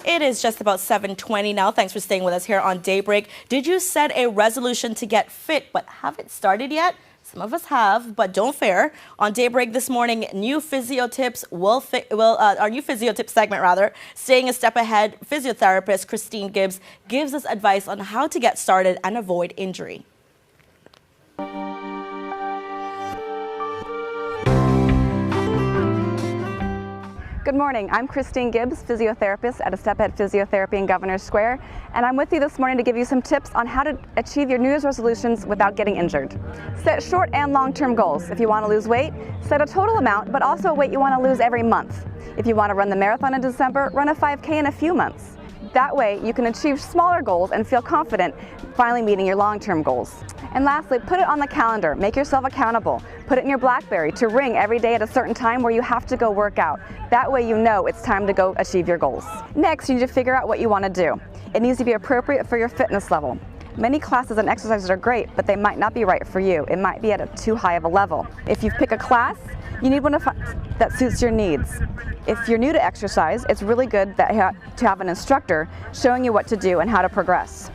It is just about 7:20 now. Thanks for staying with us here on Daybreak. Did you set a resolution to get fit but haven't started yet? Some of us have, but don't fear. On Daybreak this morning, new physio tips our new physio tip segment rather, staying a step ahead, physiotherapist Christine Gibbs gives us advice on how to get started and avoid injury. Good morning, I'm Christine Gibbs, physiotherapist at A Step Ahead Physiotherapy in Governors Square, and I'm with you this morning to give you some tips on how to achieve your New Year's resolutions without getting injured. Set short and long-term goals. If you want to lose weight, set a total amount, but also a weight you want to lose every month. If you want to run the marathon in December, run a 5K in a few months. That way, you can achieve smaller goals and feel confident finally meeting your long-term goals. And lastly, put it on the calendar. Make yourself accountable. Put it in your BlackBerry to ring every day at a certain time where you have to go work out. That way you know it's time to go achieve your goals. Next, you need to figure out what you want to do. It needs to be appropriate for your fitness level. Many classes and exercises are great, but they might not be right for you. It might be at a too high of a level. If you pick a class, you need one that suits your needs. If you're new to exercise, it's really good to have an instructor showing you what to do and how to progress.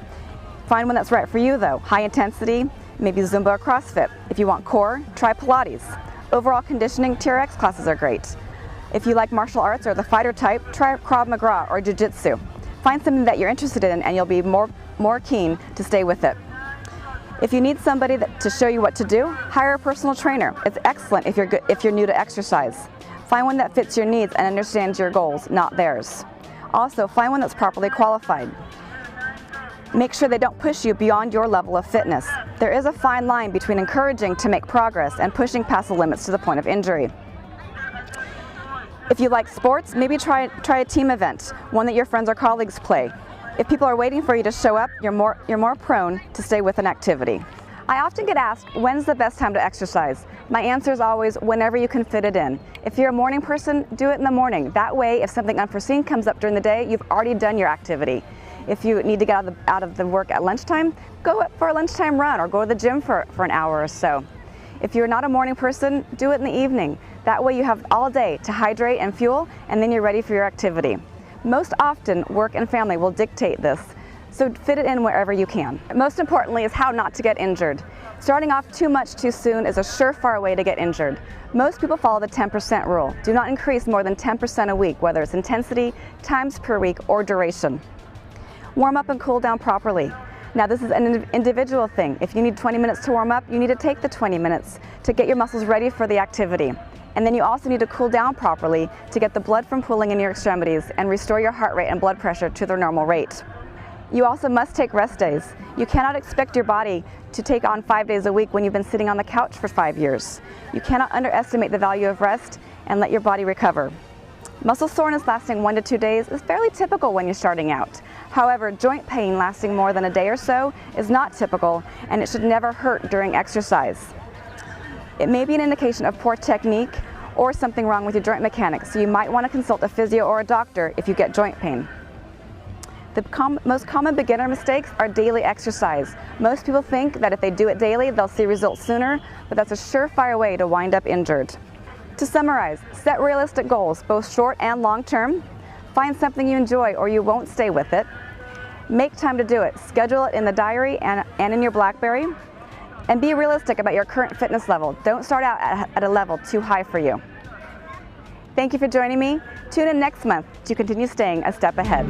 Find one that's right for you though. High intensity, maybe Zumba or CrossFit. If you want core, try Pilates. Overall conditioning, TRX classes are great. If you like martial arts or the fighter type, try Krav Maga or Jiu-Jitsu. Find something that you're interested in and you'll be more keen to stay with it. If you need somebody to show you what to do, hire a personal trainer. It's excellent if you're new to exercise. Find one that fits your needs and understands your goals, not theirs. Also, find one that's properly qualified. Make sure they don't push you beyond your level of fitness. There is a fine line between encouraging to make progress and pushing past the limits to the point of injury. If you like sports, maybe try a team event, one that your friends or colleagues play. If people are waiting for you to show up, you're more prone to stay with an activity. I often get asked, when's the best time to exercise? My answer is always, whenever you can fit it in. If you're a morning person, do it in the morning. That way, if something unforeseen comes up during the day, you've already done your activity. If you need to get out of the work at lunchtime, go for a lunchtime run or go to the gym for an hour or so. If you're not a morning person, do it in the evening. That way you have all day to hydrate and fuel, and then you're ready for your activity. Most often, work and family will dictate this, so fit it in wherever you can. Most importantly is how not to get injured. Starting off too much too soon is a surefire way to get injured. Most people follow the 10% rule. Do not increase more than 10% a week, whether it's intensity, times per week, or duration. Warm up and cool down properly. Now this is an individual thing. If you need 20 minutes to warm up, you need to take the 20 minutes to get your muscles ready for the activity. And then you also need to cool down properly to get the blood from pooling in your extremities and restore your heart rate and blood pressure to their normal rate. You also must take rest days. You cannot expect your body to take on 5 days a week when you've been sitting on the couch for 5 years. You cannot underestimate the value of rest and let your body recover. Muscle soreness lasting 1 to 2 days is fairly typical when you're starting out. However, joint pain lasting more than a day or so is not typical, and it should never hurt during exercise. It may be an indication of poor technique or something wrong with your joint mechanics, so you might want to consult a physio or a doctor if you get joint pain. The most common beginner mistakes are daily exercise. Most people think that if they do it daily, they'll see results sooner, but that's a surefire way to wind up injured. To summarize, set realistic goals, both short and long term. Find something you enjoy or you won't stay with it. Make time to do it. Schedule it in the diary and in your BlackBerry. And be realistic about your current fitness level. Don't start out at a level too high for you. Thank you for joining me. Tune in next month to continue staying a step ahead.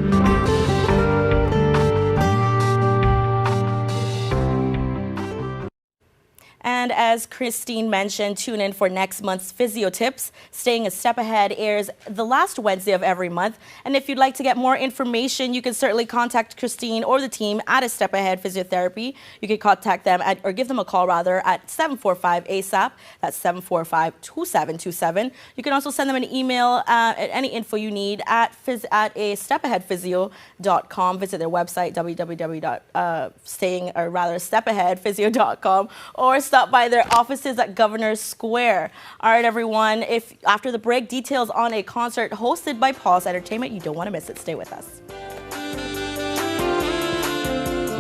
And as Christine mentioned, tune in for next month's Physio Tips. Staying a Step Ahead airs the last Wednesday of every month. And if you'd like to get more information, you can certainly contact Christine or the team at A Step Ahead Physiotherapy. You can contact them or give them a call rather at 745-ASAP. That's 745-2727. You can also send them an email at any info you need at astepaheadphysio.com. Visit their website, www.stepaheadphysio.com, or stop by their offices at Governors Square. All right, everyone. If after the break, details on a concert hosted by Pulse Entertainment, you don't want to miss it. Stay with us.